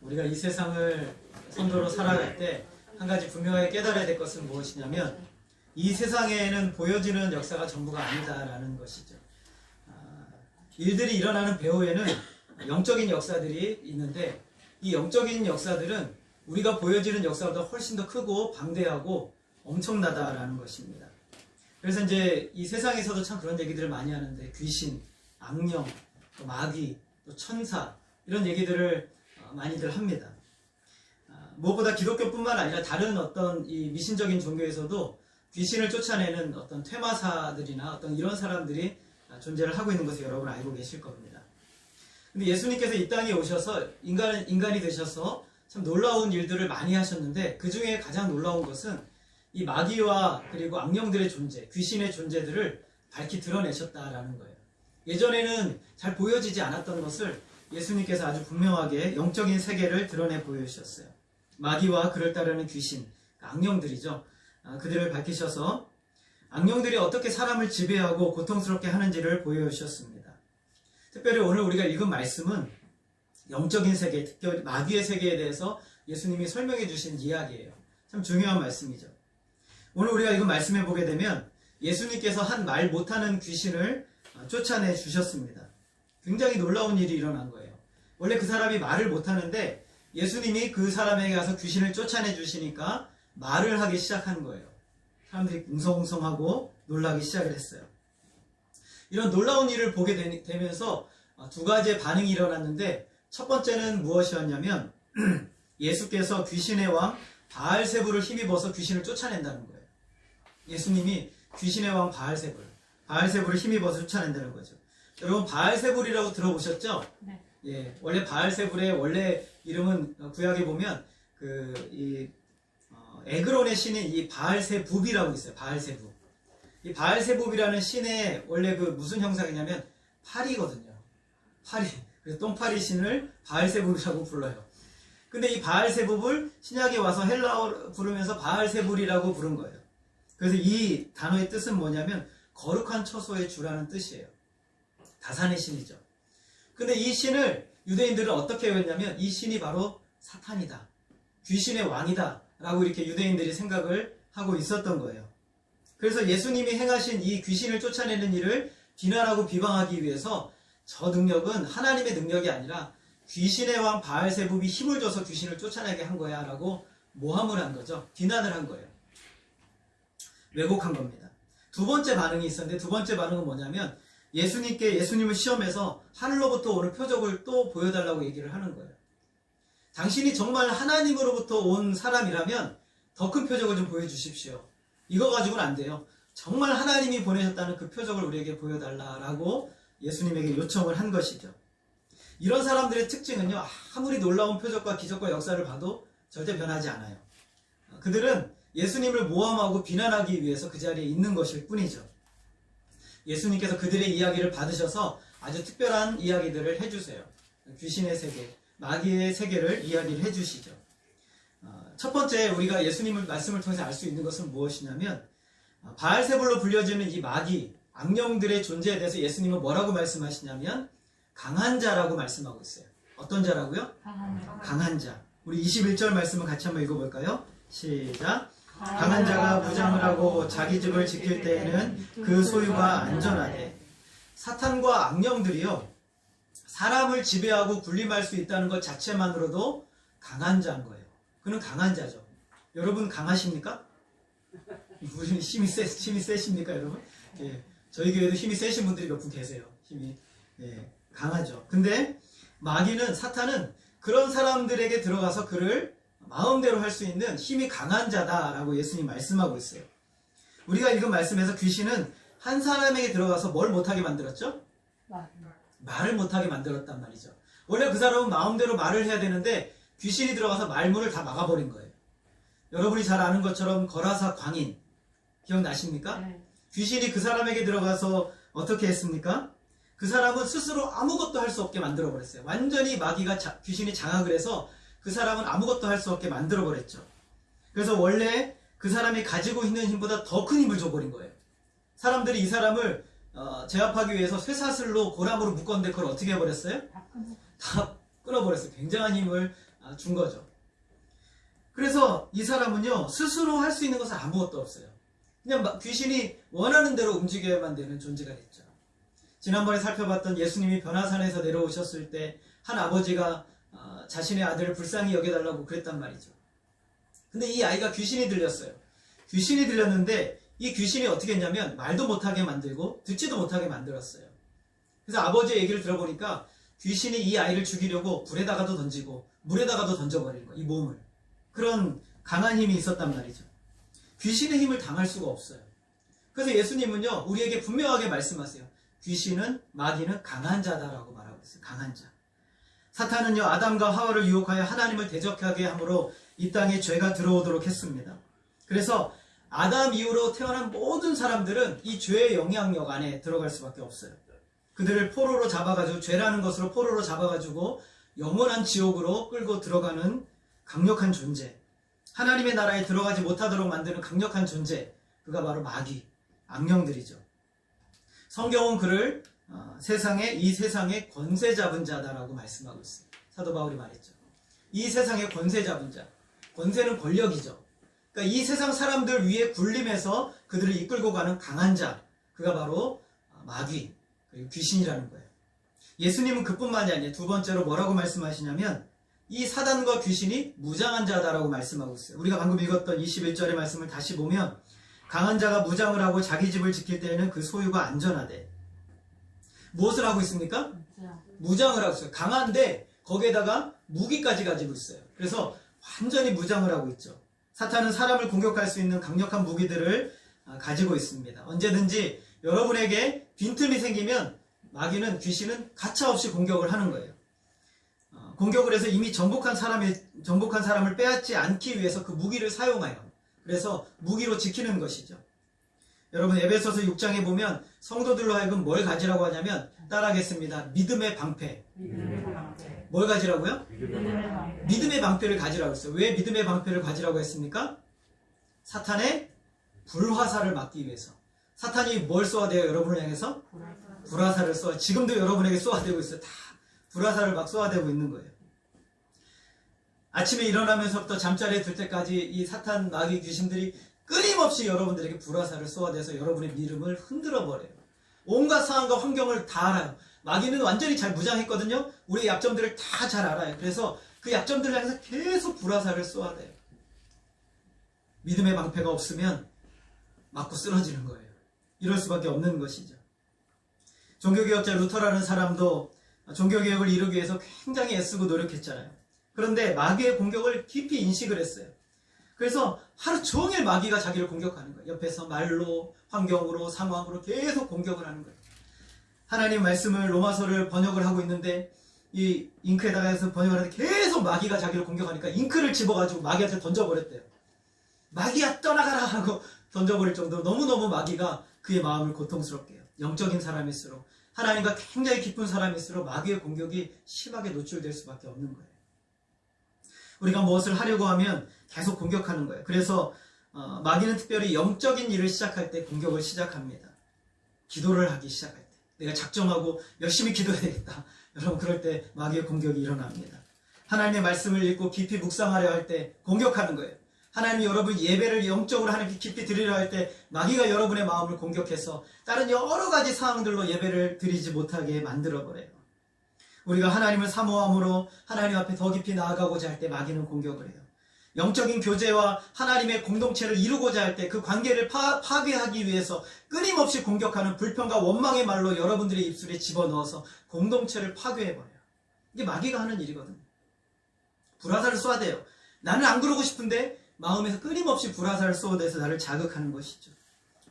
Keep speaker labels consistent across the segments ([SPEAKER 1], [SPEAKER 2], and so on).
[SPEAKER 1] 우리가 이 세상을 성도로 살아갈 때 한 가지 분명하게 깨달아야 될 것은 무엇이냐면 이 세상에는 보여지는 역사가 전부가 아니다라는 것이죠. 일들이 일어나는 배후에는 영적인 역사들이 있는데 이 영적인 역사들은 우리가 보여지는 역사보다 훨씬 더 크고 방대하고 엄청나다라는 것입니다. 그래서 이제 이 세상에서도 참 그런 얘기들을 많이 하는데 귀신, 악령, 또 마귀, 또 천사 이런 얘기들을 많이들 합니다. 무엇보다 기독교뿐만 아니라 다른 어떤 이 미신적인 종교에서도 귀신을 쫓아내는 어떤 퇴마사들이나 어떤 이런 사람들이 존재를 하고 있는 것을 여러분 알고 계실 겁니다. 근데 예수님께서 이 땅에 오셔서 인간이 되셔서 참 놀라운 일들을 많이 하셨는데 그 중에 가장 놀라운 것은 이 마귀와 그리고 악령들의 존재, 귀신의 존재들을 밝히 드러내셨다라는 거예요. 예전에는 잘 보여지지 않았던 것을 예수님께서 아주 분명하게 영적인 세계를 드러내 보여주셨어요. 마귀와 그를 따르는 귀신, 악령들이죠. 그들을 밝히셔서 악령들이 어떻게 사람을 지배하고 고통스럽게 하는지를 보여주셨습니다. 특별히 오늘 우리가 읽은 말씀은 영적인 세계, 특히 마귀의 세계에 대해서 예수님이 설명해 주신 이야기예요. 참 중요한 말씀이죠. 오늘 우리가 읽은 말씀에 보게 되면 예수님께서 한 말 못하는 귀신을 쫓아내 주셨습니다. 굉장히 놀라운 일이 일어난 거예요. 원래 그 사람이 말을 못하는데 예수님이 그 사람에게 가서 귀신을 쫓아내 주시니까 말을 하기 시작한 거예요. 사람들이 웅성웅성하고 놀라기 시작을 했어요. 이런 놀라운 일을 보게 되면서 두 가지의 반응이 일어났는데 첫 번째는 무엇이었냐면 예수께서 귀신의 왕 바알세불을 힘입어서 귀신을 쫓아낸다는 거예요. 예수님이 귀신의 왕 바알세불을 힘입어서 쫓아낸다는 거죠. 여러분 바알세불이라고 들어보셨죠? 네. 예, 원래 바알세불의 원래 이름은 구약에 보면 에그론의 신인 이 바알세붑이라고 있어요. 바알세붑. 이 바알세붑이라는 신의 원래 그 무슨 형상이냐면 파리거든요. 파리. 그래서 똥파리 신을 바알세붑이라고 불러요. 근데 이 바알세붑을 신약에 와서 헬라어로 부르면서 바알세불이라고 부른 거예요. 그래서 이 단어의 뜻은 뭐냐면 거룩한 처소의 주라는 뜻이에요. 다산의 신이죠. 근데 이 신을 유대인들은 어떻게 여겼냐면 이 신이 바로 사탄이다. 귀신의 왕이다. 라고 이렇게 유대인들이 생각을 하고 있었던 거예요. 그래서 예수님이 행하신 이 귀신을 쫓아내는 일을 비난하고 비방하기 위해서 저 능력은 하나님의 능력이 아니라 귀신의 왕 바알세붑이 힘을 줘서 귀신을 쫓아내게 한 거야 라고 모함을 한 거죠. 비난을 한 거예요. 왜곡한 겁니다. 두 번째 반응이 있었는데 두 번째 반응은 뭐냐면 예수님을 시험해서 하늘로부터 오는 표적을 또 보여달라고 얘기를 하는 거예요. 당신이 정말 하나님으로부터 온 사람이라면 더 큰 표적을 좀 보여주십시오. 이거 가지고는 안 돼요. 정말 하나님이 보내셨다는 그 표적을 우리에게 보여달라고 예수님에게 요청을 한 것이죠. 이런 사람들의 특징은요, 아무리 놀라운 표적과 기적과 역사를 봐도 절대 변하지 않아요. 그들은 예수님을 모함하고 비난하기 위해서 그 자리에 있는 것일 뿐이죠. 예수님께서 그들의 이야기를 받으셔서 아주 특별한 이야기들을 해주세요. 귀신의 세계, 마귀의 세계를 이야기를 해주시죠. 첫 번째 우리가 예수님의 말씀을 통해서 알 수 있는 것은 무엇이냐면 바알세불로 불려지는 이 마귀, 악령들의 존재에 대해서 예수님은 뭐라고 말씀하시냐면 강한 자라고 말씀하고 있어요. 어떤 자라고요? 강한 자. 우리 21절 말씀을 같이 한번 읽어볼까요? 시작. 강한 자가 무장을 하고 자기 집을 지킬 때에는 그 소유가 안전하되 사탄과 악령들이요 사람을 지배하고 군림할 수 있다는 것 자체만으로도 강한 자인 거예요. 그는 강한 자죠. 여러분 강하십니까? 우리는 힘이 세십니까 여러분? 예, 저희 교회도 힘이 세신 분들이 몇 분 계세요. 힘이 강하죠. 근데 마귀는 사탄은 그런 사람들에게 들어가서 그를 마음대로 할 수 있는 힘이 강한 자다라고 예수님 말씀하고 있어요. 우리가 읽은 말씀에서 귀신은 한 사람에게 들어가서 뭘 못하게 만들었죠? 말을 못하게 만들었단 말이죠. 원래 그 사람은 마음대로 말을 해야 되는데 귀신이 들어가서 말문을 다 막아버린 거예요. 여러분이 잘 아는 것처럼 거라사 광인 기억나십니까? 네. 귀신이 그 사람에게 들어가서 어떻게 했습니까? 그 사람은 스스로 아무것도 할 수 없게 만들어버렸어요. 완전히 마귀가 귀신이 장악을 해서 그 사람은 아무것도 할 수 없게 만들어버렸죠. 그래서 원래 그 사람이 가지고 있는 힘보다 더 큰 힘을 줘버린 거예요. 사람들이 이 사람을 제압하기 위해서 쇠사슬로 고람으로 묶었는데 그걸 어떻게 해버렸어요? 다 끊어버렸어요. 굉장한 힘을 준 거죠. 그래서 이 사람은요, 스스로 할 수 있는 것은 아무것도 없어요. 그냥 귀신이 원하는 대로 움직여야만 되는 존재가 됐죠. 지난번에 살펴봤던 예수님이 변화산에서 내려오셨을 때 한 아버지가 자신의 아들을 불쌍히 여겨달라고 그랬단 말이죠. 근데 이 아이가 귀신이 들렸어요. 귀신이 들렸는데 이 귀신이 어떻게 했냐면 말도 못하게 만들고 듣지도 못하게 만들었어요. 그래서 아버지의 얘기를 들어보니까 귀신이 이 아이를 죽이려고 불에다가도 던지고 물에다가도 던져버리는 거예요. 이 몸을. 그런 강한 힘이 있었단 말이죠. 귀신의 힘을 당할 수가 없어요. 그래서 예수님은요, 우리에게 분명하게 말씀하세요. 귀신은, 마귀는 강한 자다라고 말하고 있어요. 강한 자. 사탄은요, 아담과 하와를 유혹하여 하나님을 대적하게 함으로 이 땅에 죄가 들어오도록 했습니다. 그래서 아담 이후로 태어난 모든 사람들은 이 죄의 영향력 안에 들어갈 수밖에 없어요. 그들을 포로로 잡아가지고, 죄라는 것으로 포로로 잡아가지고 영원한 지옥으로 끌고 들어가는 강력한 존재, 하나님의 나라에 들어가지 못하도록 만드는 강력한 존재, 그가 바로 마귀, 악령들이죠. 성경은 그를 이 세상의 권세 잡은 자다라고 말씀하고 있어요. 사도 바울이 말했죠. 이 세상의 권세 잡은 자. 권세는 권력이죠. 그러니까 이 세상 사람들 위에 군림해서 그들을 이끌고 가는 강한 자, 그가 바로 마귀, 그리고 귀신이라는 거예요. 예수님은 그뿐만이 아니에요. 두 번째로 뭐라고 말씀하시냐면 이 사단과 귀신이 무장한 자다라고 말씀하고 있어요. 우리가 방금 읽었던 21절의 말씀을 다시 보면 강한 자가 무장을 하고 자기 집을 지킬 때에는 그 소유가 안전하대. 무엇을 하고 있습니까? 무장을 하고 있어요. 강한데 거기에다가 무기까지 가지고 있어요. 그래서 완전히 무장을 하고 있죠. 사탄은 사람을 공격할 수 있는 강력한 무기들을 가지고 있습니다. 언제든지 여러분에게 빈틈이 생기면 마귀는, 귀신은 가차없이 공격을 하는 거예요. 공격을 해서 이미 정복한 사람을 빼앗지 않기 위해서 그 무기를 사용해요. 그래서 무기로 지키는 것이죠. 여러분, 에베소서 6장에 보면 성도들로 하여금 뭘 가지라고 하냐면, 따라하겠습니다. 믿음의 방패. 뭘 가지라고요? 믿음의 방패를 가지라고 했어요. 왜 믿음의 방패를 가지라고 했습니까? 사탄의 불화살을 막기 위해서. 사탄이 뭘 쏘아대요? 여러분을 향해서? 불화살을 쏘아. 지금도 여러분에게 쏘아대고 있어요. 다 불화살을 막 쏘아대고 있는 거예요. 아침에 일어나면서부터 잠자리에 들 때까지 이 사탄, 마귀, 귀신들이 끊임없이 여러분들에게 불화살을 쏘아대서 여러분의 믿음을 흔들어 버려요. 온갖 상황과 환경을 다 알아요. 마귀는 완전히 잘 무장했거든요. 우리의 약점들을 다 잘 알아요. 그래서 그 약점들을 향해서 계속 불화살을 쏘아대요. 믿음의 방패가 없으면 맞고 쓰러지는 거예요. 이럴 수밖에 없는 것이죠. 종교개혁자 루터라는 사람도 종교개혁을 이루기 위해서 굉장히 애쓰고 노력했잖아요. 그런데 마귀의 공격을 깊이 인식을 했어요. 그래서 하루 종일 마귀가 자기를 공격하는 거예요. 옆에서 말로, 환경으로, 상황으로 계속 공격을 하는 거예요. 하나님 말씀을, 로마서를 번역을 하고 있는데 이 잉크에다가 해서 번역을 하는데 계속 마귀가 자기를 공격하니까 잉크를 집어가지고 마귀한테 던져버렸대요. 마귀야 떠나가라 하고 던져버릴 정도로 너무너무 마귀가 그의 마음을 고통스럽게 해요. 영적인 사람일수록, 하나님과 굉장히 깊은 사람일수록 마귀의 공격이 심하게 노출될 수밖에 없는 거예요. 우리가 무엇을 하려고 하면 계속 공격하는 거예요. 그래서 마귀는 특별히 영적인 일을 시작할 때 공격을 시작합니다. 기도를 하기 시작할 때, 내가 작정하고 열심히 기도해야 되겠다. 여러분, 그럴 때 마귀의 공격이 일어납니다. 하나님의 말씀을 읽고 깊이 묵상하려 할 때 공격하는 거예요. 하나님이 여러분 예배를 영적으로 하나님께 깊이 드리려 할 때 마귀가 여러분의 마음을 공격해서 다른 여러 가지 상황들로 예배를 드리지 못하게 만들어버려요. 우리가 하나님을 사모함으로 하나님 앞에 더 깊이 나아가고자 할 때 마귀는 공격을 해요. 영적인 교제와 하나님의 공동체를 이루고자 할 때 그 관계를 파괴하기 위해서 끊임없이 공격하는 불평과 원망의 말로 여러분들의 입술에 집어넣어서 공동체를 파괴해버려요. 이게 마귀가 하는 일이거든요. 불화살을 쏘아대요. 나는 안 그러고 싶은데 마음에서 끊임없이 불화살을 쏘아대서 나를 자극하는 것이죠.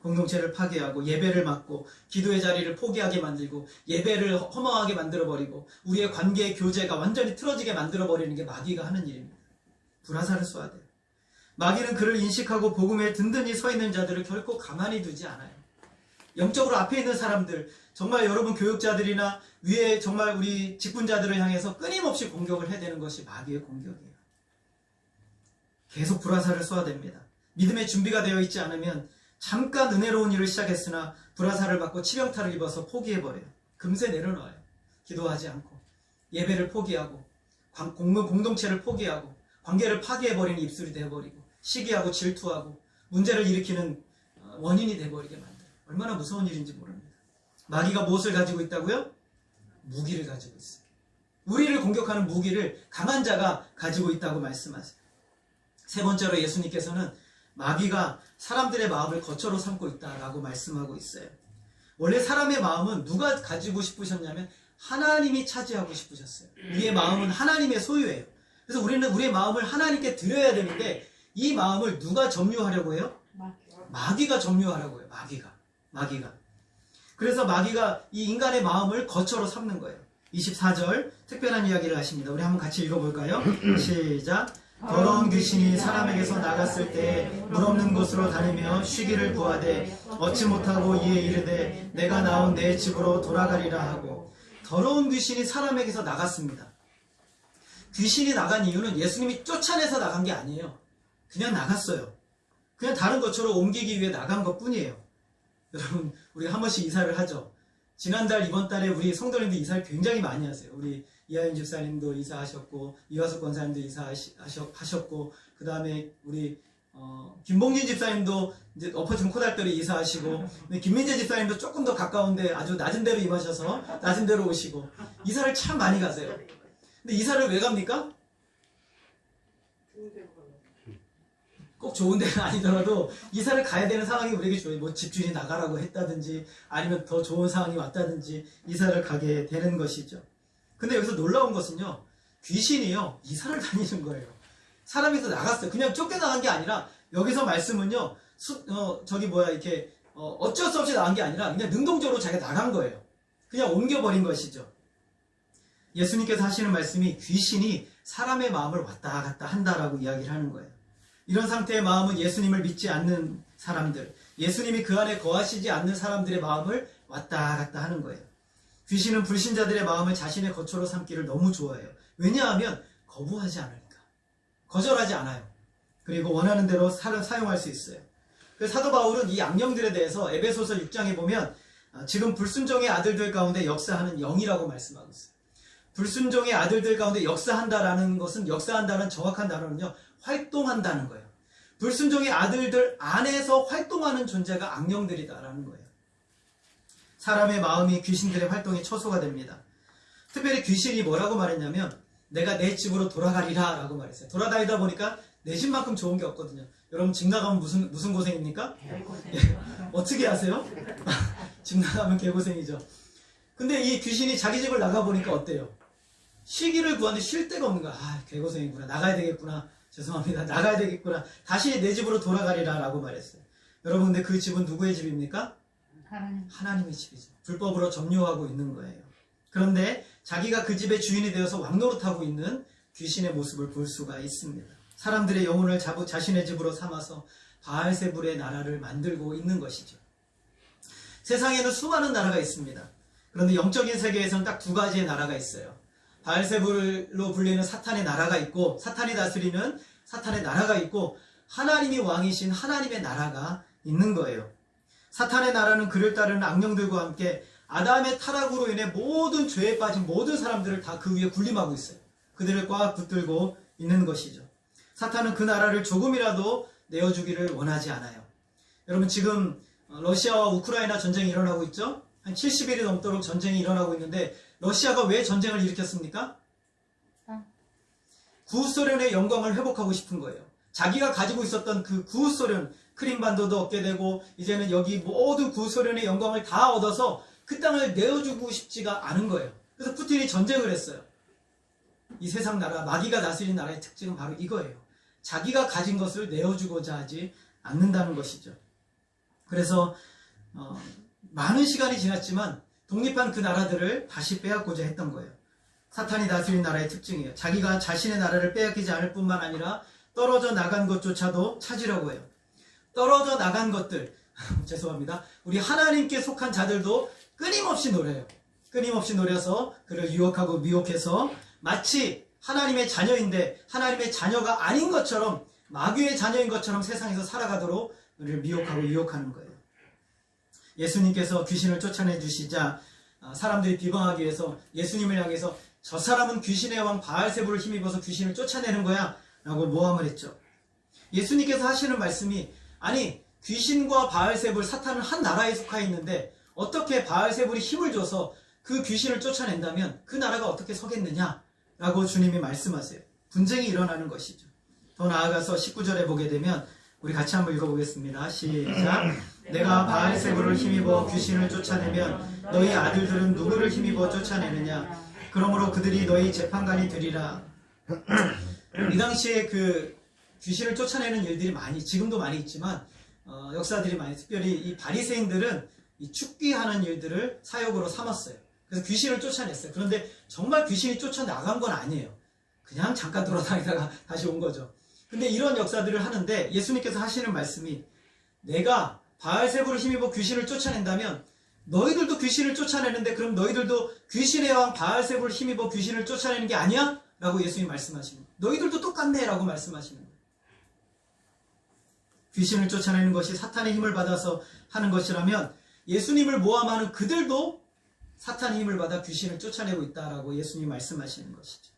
[SPEAKER 1] 공동체를 파괴하고 예배를 막고 기도의 자리를 포기하게 만들고 예배를 허망하게 만들어버리고 우리의 관계의 교제가 완전히 틀어지게 만들어버리는 게 마귀가 하는 일입니다. 불화살을 쏘아대요. 마귀는 그를 인식하고 복음에 든든히 서 있는 자들을 결코 가만히 두지 않아요. 영적으로 앞에 있는 사람들, 정말 여러분 교육자들이나 위에 정말 우리 직분자들을 향해서 끊임없이 공격을 해대는 것이 마귀의 공격이에요. 계속 불화살을 쏘아댑니다. 믿음의 준비가 되어 있지 않으면 잠깐 은혜로운 일을 시작했으나 불화살을 받고 치명타를 입어서 포기해버려요. 금세 내려놔요. 기도하지 않고 예배를 포기하고 공동체를 포기하고 관계를 파괴해버리는 입술이 돼버리고 시기하고 질투하고 문제를 일으키는 원인이 돼버리게 만들어요. 얼마나 무서운 일인지 모릅니다. 마귀가 무엇을 가지고 있다고요? 무기를 가지고 있어요. 우리를 공격하는 무기를 강한 자가 가지고 있다고 말씀하세요. 세 번째로 예수님께서는 마귀가 사람들의 마음을 거처로 삼고 있다라고 말씀하고 있어요. 원래 사람의 마음은 누가 가지고 싶으셨냐면 하나님이 차지하고 싶으셨어요. 우리의 마음은 하나님의 소유예요. 그래서 우리는 우리의 마음을 하나님께 드려야 되는데 이 마음을 누가 점유하려고 해요? 마귀가 점유하려고 해요. 마귀가. 그래서 마귀가 이 인간의 마음을 거처로 삼는 거예요. 24절 특별한 이야기를 하십니다. 우리 한번 같이 읽어볼까요? 시작. 더러운 귀신이 사람에게서 나갔을 때 물 없는 곳으로 다니며 쉬기를 구하되 얻지 못하고 이에 이르되 내가 나온 내 집으로 돌아가리라 하고. 더러운 귀신이 사람에게서 나갔습니다. 귀신이 나간 이유는 예수님이 쫓아내서 나간 게 아니에요. 그냥 나갔어요. 그냥 다른 것처럼 옮기기 위해 나간 것 뿐이에요. 여러분, 우리 한 번씩 이사를 하죠. 지난달, 이번 달에 우리 성도님들 이사를 굉장히 많이 하세요. 우리 이하연 집사님도 이사하셨고, 이화숙 권사님도 이사하셨고, 그 다음에 우리, 김봉진 집사님도 이제 엎어진 코달들이 이사하시고, 김민재 집사님도 조금 더 가까운데 아주 낮은 데로 임하셔서 낮은 데로 오시고, 이사를 참 많이 가세요. 근데 이사를 왜 갑니까? 꼭 좋은 데는 아니더라도 이사를 가야 되는 상황이 우리에게 좋아요. 뭐 집주인이 나가라고 했다든지 아니면 더 좋은 상황이 왔다든지 이사를 가게 되는 것이죠. 근데 여기서 놀라운 것은요. 귀신이요. 이사를 다니는 거예요. 사람에서 나갔어요. 그냥 쫓겨나간 게 아니라 여기서 말씀은요. 이렇게 어쩔 수 없이 나간 게 아니라 그냥 능동적으로 자기가 나간 거예요. 그냥 옮겨버린 것이죠. 예수님께서 하시는 말씀이 귀신이 사람의 마음을 왔다 갔다 한다라고 이야기를 하는 거예요. 이런 상태의 마음은 예수님을 믿지 않는 사람들, 예수님이 그 안에 거하시지 않는 사람들의 마음을 왔다 갔다 하는 거예요. 귀신은 불신자들의 마음을 자신의 거처로 삼기를 너무 좋아해요. 왜냐하면 거부하지 않으니까. 거절하지 않아요. 그리고 원하는 대로 사용할 수 있어요. 그래서 사도 바울은 이 악령들에 대해서 에베소서 6장에 보면 지금 불순종의 아들들 가운데 역사하는 영이라고 말씀하고 있어요. 불순종의 아들들 가운데 역사한다라는 것은, 역사한다는 정확한 단어는요, 활동한다는 거예요. 불순종의 아들들 안에서 활동하는 존재가 악령들이다라는 거예요. 사람의 마음이 귀신들의 활동의 처소가 됩니다. 특별히 귀신이 뭐라고 말했냐면 내가 내 집으로 돌아가리라 라고 말했어요. 돌아다니다 보니까 내 집만큼 좋은 게 없거든요. 여러분 집 나가면 무슨 고생입니까? 예. 어떻게 아세요? 집 나가면 개고생이죠. 근데 이 귀신이 자기 집을 나가보니까 어때요? 쉬기를 구하는데 쉴 데가 없는 거야. 아, 개고생이구나. 나가야 되겠구나. 죄송합니다. 나가야 되겠구나. 다시 내 집으로 돌아가리라 라고 말했어요. 여러분, 근데 그 집은 누구의 집입니까? 하나님의 집이죠. 불법으로 점유하고 있는 거예요. 그런데 자기가 그 집의 주인이 되어서 왕노릇하고 있는 귀신의 모습을 볼 수가 있습니다. 사람들의 영혼을 자신의 집으로 삼아서 바알세불의 나라를 만들고 있는 것이죠. 세상에는 수많은 나라가 있습니다. 그런데 영적인 세계에서는 딱 두 가지의 나라가 있어요. 바알세불로 불리는 사탄의 나라가 있고, 사탄이 다스리는 사탄의 나라가 있고, 하나님이 왕이신 하나님의 나라가 있는 거예요. 사탄의 나라는 그를 따르는 악령들과 함께 아담의 타락으로 인해 모든 죄에 빠진 모든 사람들을 다 그 위에 군림하고 있어요. 그들을 꽉 붙들고 있는 것이죠. 사탄은 그 나라를 조금이라도 내어주기를 원하지 않아요. 여러분, 지금 러시아와 우크라이나 전쟁이 일어나고 있죠? 한 70일이 넘도록 전쟁이 일어나고 있는데 러시아가 왜 전쟁을 일으켰습니까? 구소련의 영광을 회복하고 싶은 거예요. 자기가 가지고 있었던 그 구소련, 크림반도도 얻게 되고 이제는 여기 모든 구소련의 영광을 다 얻어서 그 땅을 내어주고 싶지가 않은 거예요. 그래서 푸틴이 전쟁을 했어요. 이 세상 나라, 마귀가 다스린 나라의 특징은 바로 이거예요. 자기가 가진 것을 내어주고자 하지 않는다는 것이죠. 그래서 많은 시간이 지났지만 독립한 그 나라들을 다시 빼앗고자 했던 거예요. 사탄이 다스린 나라의 특징이에요. 자기가 자신의 나라를 빼앗기지 않을 뿐만 아니라 떨어져 나간 것조차도 찾으려고 해요. 떨어져 나간 것들, 죄송합니다. 우리 하나님께 속한 자들도 끊임없이 노려요. 끊임없이 노려서 그를 유혹하고 미혹해서 마치 하나님의 자녀인데 하나님의 자녀가 아닌 것처럼, 마귀의 자녀인 것처럼 세상에서 살아가도록 우리를 미혹하고 유혹하는 거예요. 예수님께서 귀신을 쫓아내 주시자 사람들이 비방하기 위해서 예수님을 향해서 저 사람은 귀신의 왕 바알세불을 힘입어서 귀신을 쫓아내는 거야 라고 모함을 했죠. 예수님께서 하시는 말씀이, 아니 귀신과 바알세불, 사탄은 한 나라에 속해 있는데 어떻게 바알세불이 힘을 줘서 그 귀신을 쫓아낸다면 그 나라가 어떻게 서겠느냐 라고 주님이 말씀하세요. 분쟁이 일어나는 것이죠. 더 나아가서 19절에 보게 되면 우리 같이 한번 읽어보겠습니다. 시작. 내가 바알세불을 힘입어 귀신을 쫓아내면 너희 아들들은 누구를 힘입어 쫓아내느냐? 그러므로 그들이 너희 재판관이 되리라. 이 당시에 그 귀신을 쫓아내는 일들이 많이, 지금도 많이 있지만 역사들이 많이, 특별히 이 바리새인들은 이 축기하는 일들을 사역으로 삼았어요. 그래서 귀신을 쫓아냈어요. 그런데 정말 귀신이 쫓아나간 건 아니에요. 그냥 잠깐 돌아다니다가 다시 온 거죠. 근데 이런 역사들을 하는데 예수님께서 하시는 말씀이, 내가 바알세불을 힘입어 귀신을 쫓아낸다면 너희들도 귀신을 쫓아내는데 그럼 너희들도 귀신의 왕 바알세불을 힘입어 귀신을 쫓아내는 게 아니야? 라고 예수님이 말씀하시는 거예요. 너희들도 똑같네 라고 말씀하시는 거예요. 귀신을 쫓아내는 것이 사탄의 힘을 받아서 하는 것이라면 예수님을 모함하는 그들도 사탄의 힘을 받아 귀신을 쫓아내고 있다라고 예수님이 말씀하시는 것이죠.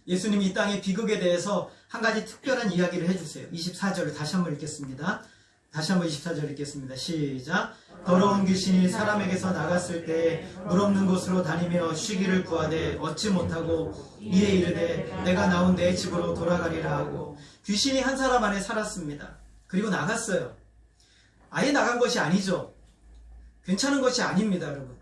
[SPEAKER 1] 예수님이 이 땅의 비극에 대해서 한 가지 특별한 이야기를 해주세요. 24절을 다시 한번 읽겠습니다. 다시 한번 24절 읽겠습니다. 시작. 더러운 귀신이 사람에게서 나갔을 때 물 없는 곳으로 다니며 쉬기를 구하되 얻지 못하고 이에 이르되 내가 나온 내 집으로 돌아가리라 하고, 귀신이 한 사람 안에 살았습니다. 그리고 나갔어요. 아예 나간 것이 아니죠. 괜찮은 것이 아닙니다, 여러분.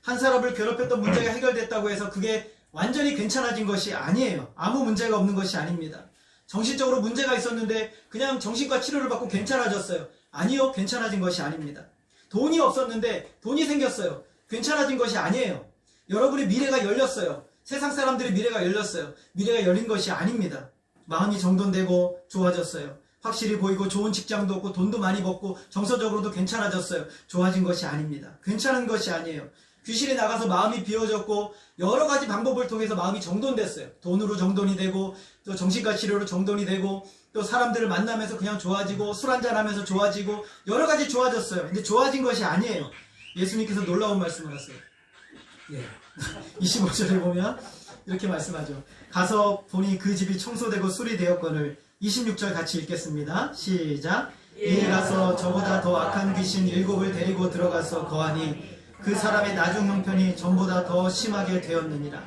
[SPEAKER 1] 한 사람을 괴롭혔던 문제가 해결됐다고 해서 그게 완전히 괜찮아진 것이 아니에요. 아무 문제가 없는 것이 아닙니다. 정신적으로 문제가 있었는데 그냥 정신과 치료를 받고 괜찮아졌어요. 아니요, 괜찮아진 것이 아닙니다. 돈이 없었는데 돈이 생겼어요. 괜찮아진 것이 아니에요. 여러분의 미래가 열렸어요. 세상 사람들의 미래가 열렸어요. 미래가 열린 것이 아닙니다. 마음이 정돈되고 좋아졌어요. 확실히 보이고 좋은 직장도 없고 돈도 많이 벌고 정서적으로도 괜찮아졌어요. 좋아진 것이 아닙니다. 괜찮은 것이 아니에요. 귀신이 나가서 마음이 비워졌고 여러 가지 방법을 통해서 마음이 정돈됐어요. 돈으로 정돈이 되고 또 정신과 치료로 정돈이 되고 또 사람들을 만나면서 그냥 좋아지고 술 한잔하면서 좋아지고 여러 가지 좋아졌어요. 근데 좋아진 것이 아니에요. 예수님께서 놀라운 말씀을 하세요. 25절에 보면 이렇게 말씀하죠. 가서 보니 그 집이 청소되고 술이 되었거늘. 26절 같이 읽겠습니다. 시작. 이에 가서 저보다 더 악한 귀신 7을 데리고 들어가서 거하니 그 사람의 나중 형편이 전보다 더 심하게 되었느니라.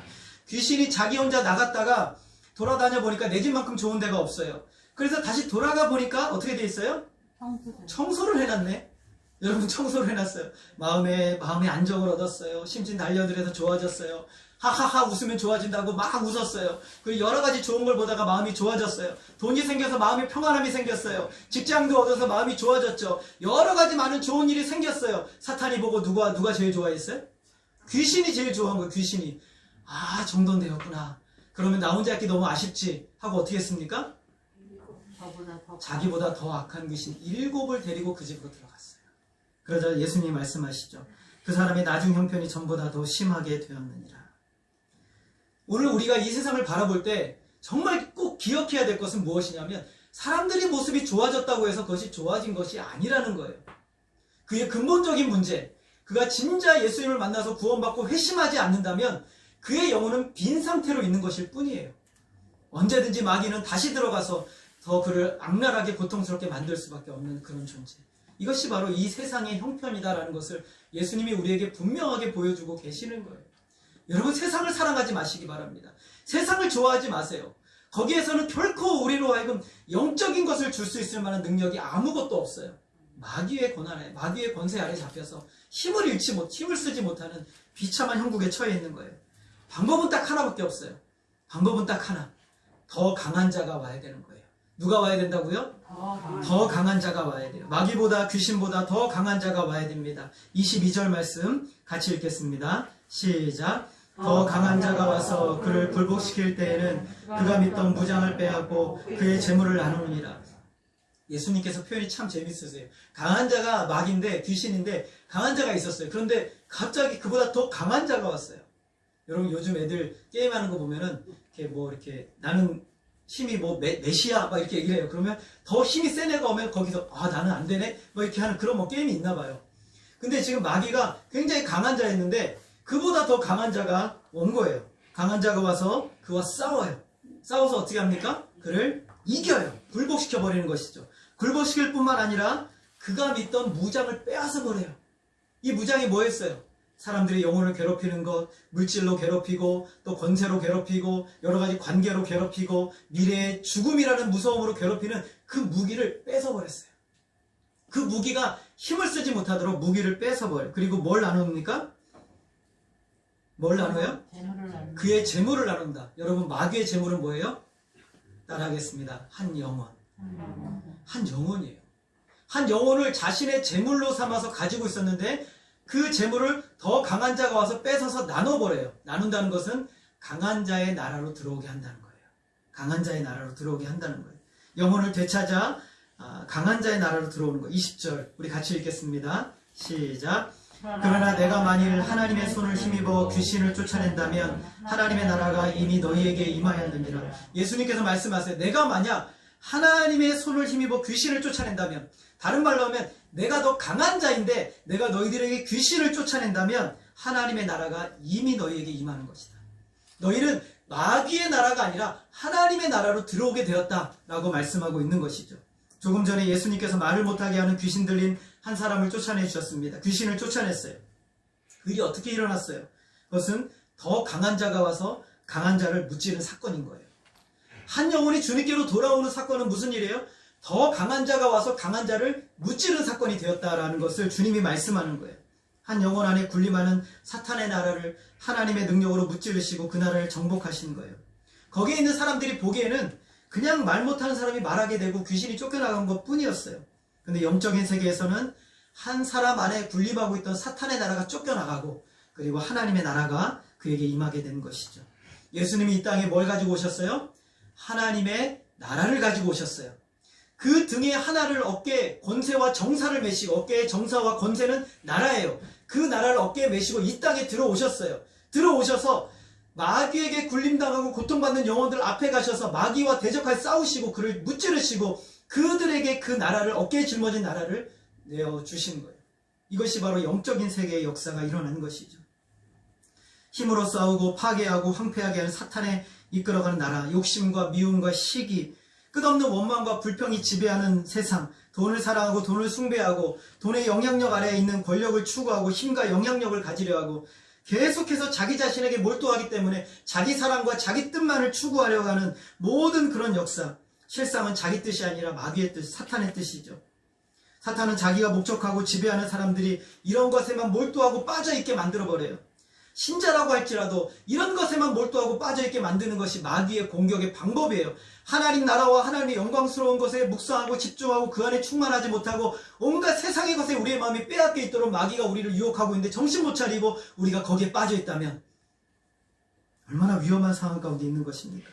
[SPEAKER 1] 귀신이 자기 혼자 나갔다가 돌아다녀 보니까 내 집만큼 좋은 데가 없어요. 그래서 다시 돌아가 보니까 어떻게 돼 있어요? 청소를 해놨네. 여러분, 청소를 해놨어요. 마음에 안정을 얻었어요. 심진 달려들어서 좋아졌어요. 하하하 웃으면 좋아진다고 막 웃었어요. 그리고 여러 가지 좋은 걸 보다가 마음이 좋아졌어요. 돈이 생겨서 마음이 평안함이 생겼어요. 직장도 얻어서 마음이 좋아졌죠. 여러 가지 많은 좋은 일이 생겼어요. 사탄이 보고 누가 제일 좋아했어요? 귀신이 제일 좋아한 거예요. 귀신이. 아, 정돈되었구나. 그러면 나 혼자 있기 너무 아쉽지 하고 어떻게 했습니까? 자기보다 더 악한 귀신 7을 데리고 그 집으로 들어갔어요. 그러자 예수님이 말씀하시죠. 그 사람의 나중 형편이 전보다 더 심하게 되었느니라. 오늘 우리가 이 세상을 바라볼 때 정말 꼭 기억해야 될 것은 무엇이냐면 사람들의 모습이 좋아졌다고 해서 그것이 좋아진 것이 아니라는 거예요. 그의 근본적인 문제, 그가 진짜 예수님을 만나서 구원받고 회심하지 않는다면 그의 영혼은 빈 상태로 있는 것일 뿐이에요. 언제든지 마귀는 다시 들어가서 더 그를 악랄하게 고통스럽게 만들 수밖에 없는 그런 존재. 이것이 바로 이 세상의 형편이다라는 것을 예수님이 우리에게 분명하게 보여주고 계시는 거예요. 여러분, 세상을 사랑하지 마시기 바랍니다. 세상을 좋아하지 마세요. 거기에서는 결코 우리로 하여금 영적인 것을 줄 수 있을 만한 능력이 아무것도 없어요. 마귀의 권한에, 마귀의 권세 아래 잡혀서 힘을 쓰지 못하는 비참한 형국에 처해 있는 거예요. 방법은 딱 하나밖에 없어요. 방법은 딱 하나. 더 강한 자가 와야 되는 거예요. 누가 와야 된다고요? 더 강한 자가 와야 돼요. 마귀보다 귀신보다 더 강한 자가 와야 됩니다. 22절 말씀 같이 읽겠습니다. 시작. 더 강한 자가 와서 그를 굴복시킬 때에는 그가 믿던 무장을 빼앗고 그의 재물을 나누느니라. 예수님께서 표현이 참 재밌으세요. 강한 자가 마귀인데, 귀신인데 강한 자가 있었어요. 그런데 갑자기 그보다 더 강한 자가 왔어요. 여러분, 요즘 애들 게임하는 거 보면은 이렇게 나는 힘이 메시아 막 이렇게 얘기를 해요. 그러면 더 힘이 센 애가 오면 거기서 나는 안 되네 뭐 이렇게 하는 그런 게임이 있나 봐요. 근데 지금 마귀가 굉장히 강한 자였는데 그보다 더 강한 자가 온 거예요. 강한 자가 와서 그와 싸워요. 싸워서 어떻게 합니까? 그를 이겨요. 굴복시켜 버리는 것이죠. 굴복시킬 뿐만 아니라 그가 믿던 무장을 빼앗아 버려요. 이 무장이 뭐였어요? 사람들의 영혼을 괴롭히는 것, 물질로 괴롭히고 또 권세로 괴롭히고 여러 가지 관계로 괴롭히고 미래의 죽음이라는 무서움으로 괴롭히는 그 무기를 뺏어버렸어요. 그 무기가 힘을 쓰지 못하도록 무기를 뺏어버려요. 그리고 뭘 나눕니까? 뭘 나눠요? 그의 재물을 나눈다. 여러분, 마귀의 재물은 뭐예요? 따라하겠습니다. 한 영혼. 한 영혼이에요. 한 영혼을 자신의 재물로 삼아서 가지고 있었는데 그 재물을 더 강한 자가 와서 뺏어서 나눠버려요. 나눈다는 것은 강한 자의 나라로 들어오게 한다는 거예요. 강한 자의 나라로 들어오게 한다는 거예요. 영혼을 되찾아 강한 자의 나라로 들어오는 거예요. 20절 우리 같이 읽겠습니다. 시작. 그러나 내가 만일 하나님의 손을 힘입어 귀신을 쫓아낸다면 하나님의 나라가 이미 너희에게 임하였느니라. 예수님께서 말씀하세요. 내가 만약 하나님의 손을 힘입어 귀신을 쫓아낸다면, 다른 말로 하면 내가 더 강한 자인데 내가 너희들에게 귀신을 쫓아낸다면 하나님의 나라가 이미 너희에게 임하는 것이다. 너희는 마귀의 나라가 아니라 하나님의 나라로 들어오게 되었다라고 말씀하고 있는 것이죠. 조금 전에 예수님께서 말을 못하게 하는 귀신 들린 한 사람을 쫓아내 주셨습니다. 귀신을 쫓아냈어요. 그 일이 어떻게 일어났어요? 그것은 더 강한 자가 와서 강한 자를 무찌르는 사건인 거예요. 한 영혼이 주님께로 돌아오는 사건은 무슨 일이에요? 더 강한 자가 와서 강한 자를 무찌르는 사건이 되었다라는 것을 주님이 말씀하는 거예요. 한 영혼 안에 군림하는 사탄의 나라를 하나님의 능력으로 무찌르시고 그 나라를 정복하신 거예요. 거기에 있는 사람들이 보기에는 그냥 말 못하는 사람이 말하게 되고 귀신이 쫓겨나간 것 뿐이었어요. 근데 영적인 세계에서는 한 사람 안에 군림하고 있던 사탄의 나라가 쫓겨나가고 그리고 하나님의 나라가 그에게 임하게 된 것이죠. 예수님이 이 땅에 뭘 가지고 오셨어요? 하나님의 나라를 가지고 오셨어요. 그 등에 하나를 어깨에 권세와 정사를 메시고, 어깨에 정사와 권세는 나라예요. 그 나라를 어깨에 메시고 이 땅에 들어오셨어요. 들어오셔서 마귀에게 굴림당하고 고통받는 영혼들 앞에 가셔서 마귀와 대적하여 싸우시고 그를 무찌르시고 그들에게 그 나라를, 어깨에 짊어진 나라를 내어주신 거예요. 이것이 바로 영적인 세계의 역사가 일어나는 것이죠. 힘으로 싸우고 파괴하고 황폐하게 하는 사탄에 이끌어가는 나라, 욕심과 미움과 시기, 끝없는 원망과 불평이 지배하는 세상, 돈을 사랑하고 돈을 숭배하고 돈의 영향력 아래에 있는 권력을 추구하고 힘과 영향력을 가지려 하고 계속해서 자기 자신에게 몰두하기 때문에 자기 사랑과 자기 뜻만을 추구하려고 하는 모든 그런 역사, 실상은 자기 뜻이 아니라 마귀의 뜻, 사탄의 뜻이죠. 사탄은 자기가 목적하고 지배하는 사람들이 이런 것에만 몰두하고 빠져있게 만들어버려요. 신자라고 할지라도 이런 것에만 몰두하고 빠져있게 만드는 것이 마귀의 공격의 방법이에요. 하나님 나라와 하나님의 영광스러운 것에 묵상하고 집중하고 그 안에 충만하지 못하고 온갖 세상의 것에 우리의 마음이 빼앗겨 있도록 마귀가 우리를 유혹하고 있는데 정신 못 차리고 우리가 거기에 빠져있다면 얼마나 위험한 상황 가운데 있는 것입니까?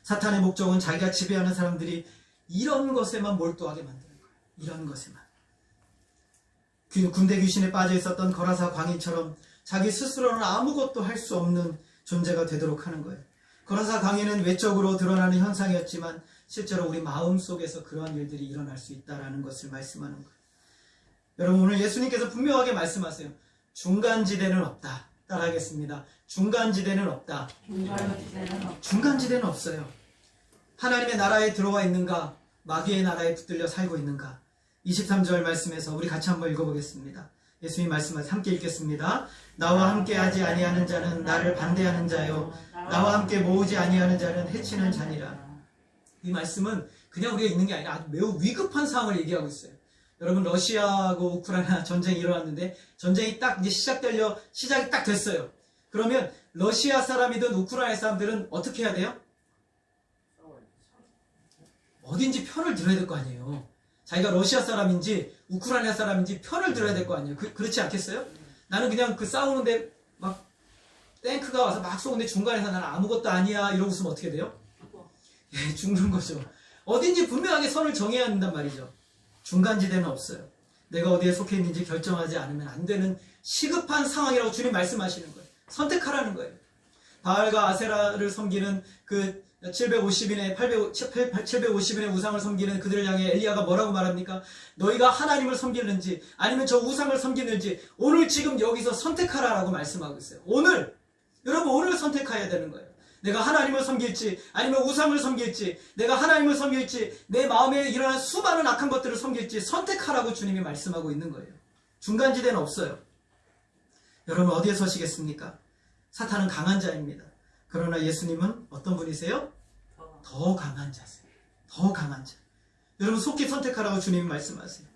[SPEAKER 1] 사탄의 목적은 자기가 지배하는 사람들이 이런 것에만 몰두하게 만드는 거예요. 이런 것에만. 군대 귀신에 빠져 있었던 거라사 광인처럼 자기 스스로는 아무것도 할 수 없는 존재가 되도록 하는 거예요. 거라사 광인은 외적으로 드러나는 현상이었지만 실제로 우리 마음속에서 그러한 일들이 일어날 수 있다는 것을 말씀하는 거예요. 여러분, 오늘 예수님께서 분명하게 말씀하세요. 중간지대는 없다. 따라하겠습니다. 중간지대는 없다. 중간지대는 없어요. 하나님의 나라에 들어와 있는가? 마귀의 나라에 붙들려 살고 있는가? 23절 말씀에서 우리 같이 한번 읽어보겠습니다. 예수님 말씀하세요. 함께 읽겠습니다. 나와 함께 하지 아니하는 자는 나를 반대하는 자요, 나와 함께 모으지 아니하는 자는 해치는 자니라. 이 말씀은 그냥 우리가 읽는 게 아니라 아주 매우 위급한 상황을 얘기하고 있어요. 여러분, 러시아하고 우크라이나 전쟁이 일어났는데 전쟁이 딱 이제 시작이 딱 됐어요. 그러면 러시아 사람이든 우크라이나 사람들은 어떻게 해야 돼요? 어딘지 편을 들어야 될 거 아니에요. 자기가 러시아 사람인지 우크라이나 사람인지 편을 들어야 될 거 아니에요. 그렇지 않겠어요? 나는 그냥 그 싸우는데 막 탱크가 와서 막 쏘는데 중간에서 나는 아무것도 아니야 이러고 있으면 어떻게 돼요? 예, 죽는 거죠. 어딘지 분명하게 선을 정해야 한단 말이죠. 중간지대는 없어요. 내가 어디에 속해 있는지 결정하지 않으면 안 되는 시급한 상황이라고 주님 말씀하시는 거예요. 선택하라는 거예요. 바알과 아세라를 섬기는 그 750인의 750인의 우상을 섬기는 그들을 향해 엘리야가 뭐라고 말합니까? 너희가 하나님을 섬기는지 아니면 저 우상을 섬기는지 오늘 지금 여기서 선택하라라고 말씀하고 있어요. 오늘 여러분 오늘 선택해야 되는 거예요. 내가 하나님을 섬길지 아니면 우상을 섬길지, 내가 하나님을 섬길지 내 마음에 일어난 수많은 악한 것들을 섬길지 선택하라고 주님이 말씀하고 있는 거예요. 중간지대는 없어요. 여러분 어디에 서시겠습니까? 사탄은 강한 자입니다. 그러나 예수님은 어떤 분이세요? 더 강한 자세요. 더 강한 자. 여러분 속히 선택하라고 주님이 말씀하세요.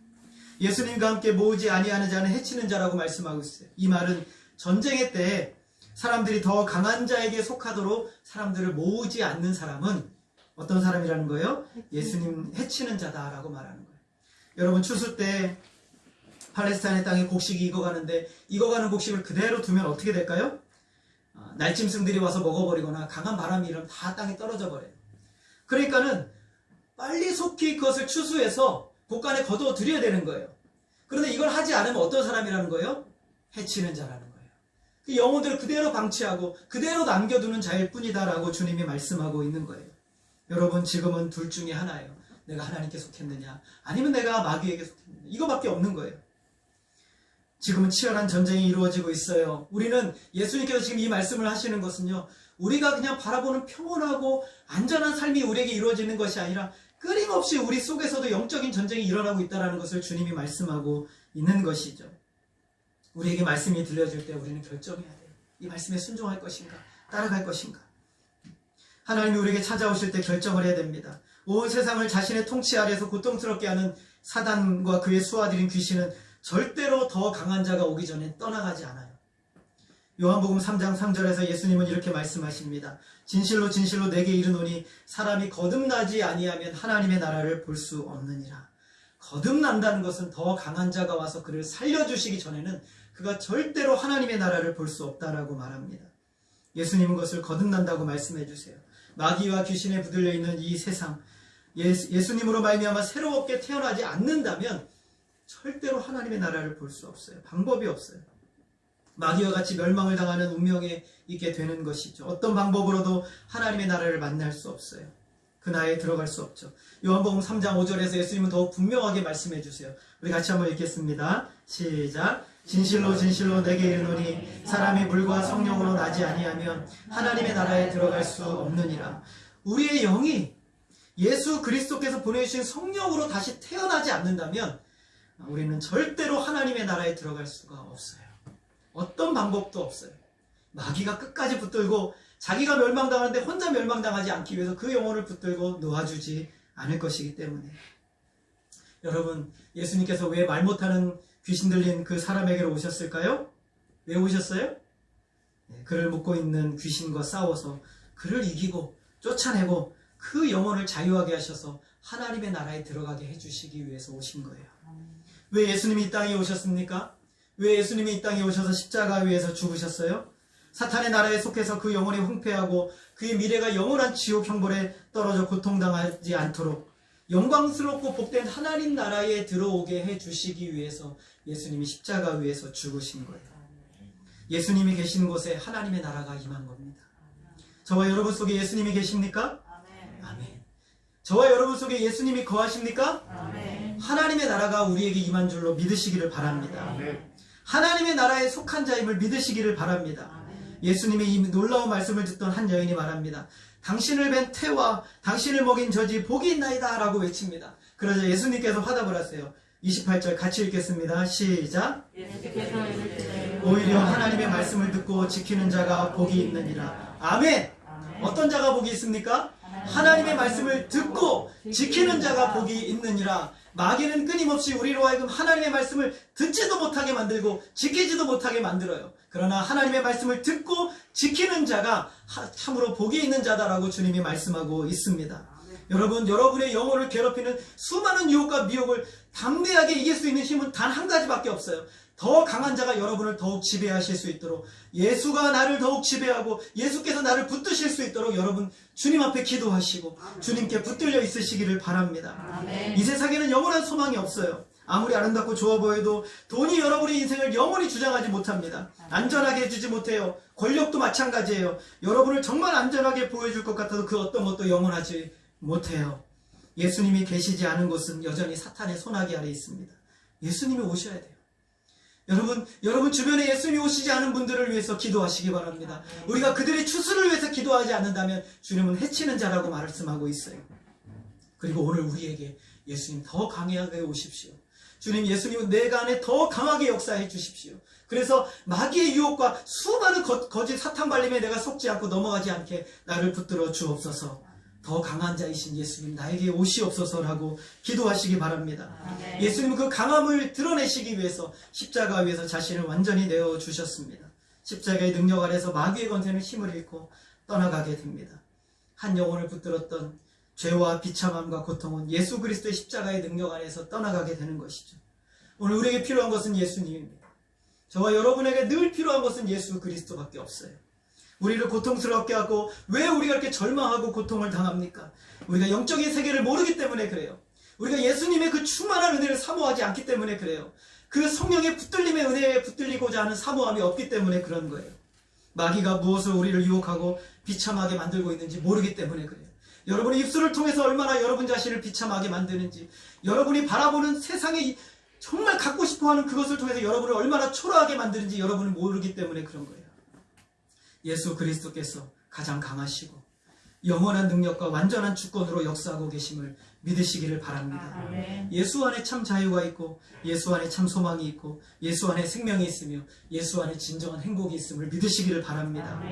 [SPEAKER 1] 예수님과 함께 모으지 아니하는 자는 해치는 자라고 말씀하고 있어요. 이 말은 전쟁의 때에 사람들이 더 강한 자에게 속하도록 사람들을 모으지 않는 사람은 어떤 사람이라는 거예요? 예수님 해치는 자다라고 말하는 거예요. 여러분 추수 때 팔레스타인의 땅에 곡식이 익어가는데 익어가는 곡식을 그대로 두면 어떻게 될까요? 날짐승들이 와서 먹어버리거나 강한 바람이 일으면 다 땅에 떨어져 버려요. 그러니까는 빨리 속히 그것을 추수해서 곳간에 거두어 드려야 되는 거예요. 그런데 이걸 하지 않으면 어떤 사람이라는 거예요? 해치는 자라는 거예요. 그 영혼들을 그대로 방치하고 그대로 남겨두는 자일 뿐이다라고 주님이 말씀하고 있는 거예요. 여러분 지금은 둘 중에 하나예요. 내가 하나님께 속했느냐 아니면 내가 마귀에게 속했느냐, 이거밖에 없는 거예요. 지금은 치열한 전쟁이 이루어지고 있어요. 우리는 예수님께서 지금 이 말씀을 하시는 것은요, 우리가 그냥 바라보는 평온하고 안전한 삶이 우리에게 이루어지는 것이 아니라 끊임없이 우리 속에서도 영적인 전쟁이 일어나고 있다는 것을 주님이 말씀하고 있는 것이죠. 우리에게 말씀이 들려질 때 우리는 결정해야 돼요. 이 말씀에 순종할 것인가 따라갈 것인가. 하나님이 우리에게 찾아오실 때 결정을 해야 됩니다. 온 세상을 자신의 통치 아래에서 고통스럽게 하는 사단과 그의 수하들인 귀신은 절대로 더 강한 자가 오기 전에 떠나가지 않아요. 요한복음 3장 3절에서 예수님은 이렇게 말씀하십니다. 진실로 진실로 내게 이르노니 사람이 거듭나지 아니하면 하나님의 나라를 볼 수 없느니라. 거듭난다는 것은 더 강한 자가 와서 그를 살려주시기 전에는 그가 절대로 하나님의 나라를 볼 수 없다라고 말합니다. 예수님은 그것을 거듭난다고 말씀해 주세요. 마귀와 귀신에 붙들려 있는 이 세상, 예수님으로 말미암아 새롭게 태어나지 않는다면 절대로 하나님의 나라를 볼 수 없어요. 방법이 없어요. 마귀와 같이 멸망을 당하는 운명에 있게 되는 것이죠. 어떤 방법으로도 하나님의 나라를 만날 수 없어요. 그 나라에 들어갈 수 없죠. 요한복음 3장 5절에서 예수님은 더욱 분명하게 말씀해 주세요. 우리 같이 한번 읽겠습니다. 시작. 진실로 진실로 내게 이르노니 사람이 물과 성령으로 나지 아니하면 하나님의 나라에 들어갈 수 없느니라. 우리의 영이 예수 그리스도께서 보내주신 성령으로 다시 태어나지 않는다면 우리는 절대로 하나님의 나라에 들어갈 수가 없어요. 어떤 방법도 없어요. 마귀가 끝까지 붙들고 자기가 멸망당하는데 혼자 멸망당하지 않기 위해서 그 영혼을 붙들고 놓아주지 않을 것이기 때문에. 여러분, 예수님께서 왜 말 못하는 귀신 들린 그 사람에게로 오셨을까요? 왜 오셨어요? 그를 묶고 있는 귀신과 싸워서 그를 이기고 쫓아내고 그 영혼을 자유하게 하셔서 하나님의 나라에 들어가게 해주시기 위해서 오신 거예요. 왜 예수님이 이 땅에 오셨습니까? 왜 예수님이 이 땅에 오셔서 십자가 위에서 죽으셨어요? 사탄의 나라에 속해서 그 영혼이 황폐하고 그의 미래가 영원한 지옥 형벌에 떨어져 고통당하지 않도록 영광스럽고 복된 하나님 나라에 들어오게 해주시기 위해서 예수님이 십자가 위에서 죽으신 거예요. 예수님이 계신 곳에 하나님의 나라가 임한 겁니다. 저와 여러분 속에 예수님이 계십니까? 아멘. 저와 여러분 속에 예수님이 거하십니까? 아멘. 하나님의 나라가 우리에게 임한 줄로 믿으시기를 바랍니다. 아멘. 하나님의 나라에 속한 자임을 믿으시기를 바랍니다. 아멘. 예수님의 이 놀라운 말씀을 듣던 한 여인이 말합니다. 당신을 뵌 태와 당신을 먹인 젖이 복이 있나이다 라고 외칩니다. 그러자 예수님께서 화답을 하세요. 28절 같이 읽겠습니다. 시작. 오히려 하나님의 말씀을 듣고 지키는 자가 복이 있느니라. 아멘. 어떤 자가 복이 있습니까? 하나님의 말씀을 듣고 지키는 자가 복이 있느니라. 마귀는 끊임없이 우리로 하여금 하나님의 말씀을 듣지도 못하게 만들고 지키지도 못하게 만들어요. 그러나 하나님의 말씀을 듣고 지키는 자가 참으로 복이 있는 자다라고 주님이 말씀하고 있습니다. 여러분, 여러분의 영혼을 괴롭히는 수많은 유혹과 미혹을 담대하게 이길 수 있는 힘은 단 한 가지밖에 없어요. 더 강한 자가 여러분을 더욱 지배하실 수 있도록, 예수가 나를 더욱 지배하고 예수께서 나를 붙드실 수 있도록 여러분 주님 앞에 기도하시고 주님께 붙들려 있으시기를 바랍니다. 아멘. 이 세상에는 영원한 소망이 없어요. 아무리 아름답고 좋아 보여도 돈이 여러분의 인생을 영원히 주장하지 못합니다. 안전하게 해주지 못해요. 권력도 마찬가지예요. 여러분을 정말 안전하게 보여줄 것 같아도 그 어떤 것도 영원하지 못해요. 예수님이 계시지 않은 곳은 여전히 사탄의 손아귀 아래 있습니다. 예수님이 오셔야 돼요. 여러분 주변에 예수님이 오시지 않은 분들을 위해서 기도하시기 바랍니다. 우리가 그들의 추수를 위해서 기도하지 않는다면 주님은 해치는 자라고 말씀하고 있어요. 그리고 오늘 우리에게 예수님 더 강하게 오십시오. 주님, 예수님은 내가 안에 더 강하게 역사해 주십시오. 그래서 마귀의 유혹과 수많은 거짓 사탕 발림에 내가 속지 않고 넘어가지 않게 나를 붙들어 주옵소서. 더 강한 자이신 예수님, 나에게 오시옵소서라고 기도하시기 바랍니다. 예수님은 그 강함을 드러내시기 위해서 십자가 위에서 자신을 완전히 내어주셨습니다. 십자가의 능력 아래서 마귀의 권세는 힘을 잃고 떠나가게 됩니다. 한 영혼을 붙들었던 죄와 비참함과 고통은 예수 그리스도의 십자가의 능력 안에서 떠나가게 되는 것이죠. 오늘 우리에게 필요한 것은 예수님입니다. 저와 여러분에게 늘 필요한 것은 예수 그리스도밖에 없어요. 우리를 고통스럽게 하고 왜 우리가 이렇게 절망하고 고통을 당합니까? 우리가 영적인 세계를 모르기 때문에 그래요. 우리가 예수님의 그 충만한 은혜를 사모하지 않기 때문에 그래요. 그 성령의 붙들림의 은혜에 붙들리고자 하는 사모함이 없기 때문에 그런 거예요. 마귀가 무엇을 우리를 유혹하고 비참하게 만들고 있는지 모르기 때문에 그래요. 여러분의 입술을 통해서 얼마나 여러분 자신을 비참하게 만드는지, 여러분이 바라보는 세상에 정말 갖고 싶어하는 그것을 통해서 여러분을 얼마나 초라하게 만드는지 여러분은 모르기 때문에 그런 거예요. 예수 그리스도께서 가장 강하시고 영원한 능력과 완전한 주권으로 역사하고 계심을 믿으시기를 바랍니다. 예수 안에 참 자유가 있고 예수 안에 참 소망이 있고 예수 안에 생명이 있으며 예수 안에 진정한 행복이 있음을 믿으시기를 바랍니다.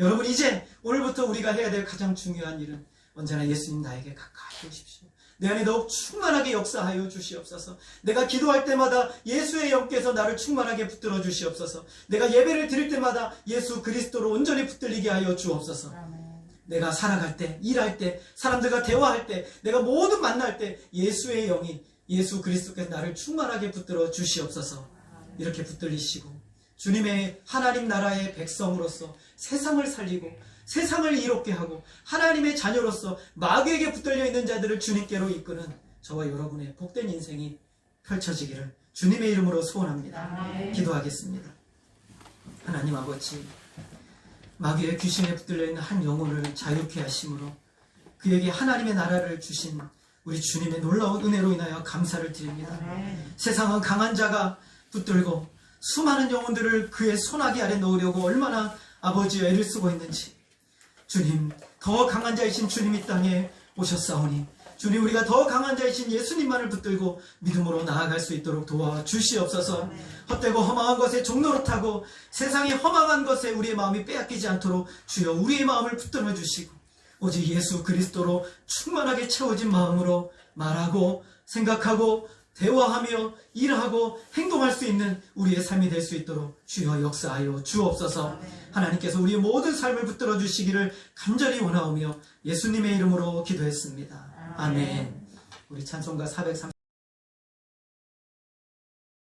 [SPEAKER 1] 여러분, 이제 오늘부터 우리가 해야 될 가장 중요한 일은 언제나 예수님 나에게 가까이 오십시오. 내 안에 더욱 충만하게 역사하여 주시옵소서. 내가 기도할 때마다 예수의 영께서 나를 충만하게 붙들어 주시옵소서. 내가 예배를 드릴 때마다 예수 그리스도로 온전히 붙들리게 하여 주옵소서. 내가 살아갈 때, 일할 때, 사람들과 대화할 때, 내가 모든 만날 때 예수의 영이, 예수 그리스도께서 나를 충만하게 붙들어 주시옵소서. 이렇게 붙들리시고 주님의 하나님 나라의 백성으로서 세상을 살리고 세상을 이롭게 하고 하나님의 자녀로서 마귀에게 붙들려 있는 자들을 주님께로 이끄는 저와 여러분의 복된 인생이 펼쳐지기를 주님의 이름으로 소원합니다. 기도하겠습니다. 하나님 아버지, 마귀의 귀신에 붙들려 있는 한 영혼을 자유케 하심으로 그에게 하나님의 나라를 주신 우리 주님의 놀라운 은혜로 인하여 감사를 드립니다. 세상은 강한 자가 붙들고 수많은 영혼들을 그의 손아귀 아래 넣으려고 얼마나 아버지 애를 쓰고 있는지, 주님, 더 강한 자이신 주님이 땅에 오셨사오니 주님, 우리가 더 강한 자이신 예수님만을 붙들고 믿음으로 나아갈 수 있도록 도와주시옵소서. 헛되고 허망한 것에 종노릇하고 세상의 허망한 것에 우리의 마음이 빼앗기지 않도록 주여 우리의 마음을 붙들어 주시고 오직 예수 그리스도로 충만하게 채워진 마음으로 말하고 생각하고 대화하며 일하고 행동할 수 있는 우리의 삶이 될 수 있도록 주여 역사하여 주옵소서. 하나님께서 우리의 모든 삶을 붙들어 주시기를 간절히 원하오며 예수님의 이름으로 기도했습니다. 아멘. 우리 찬송가 430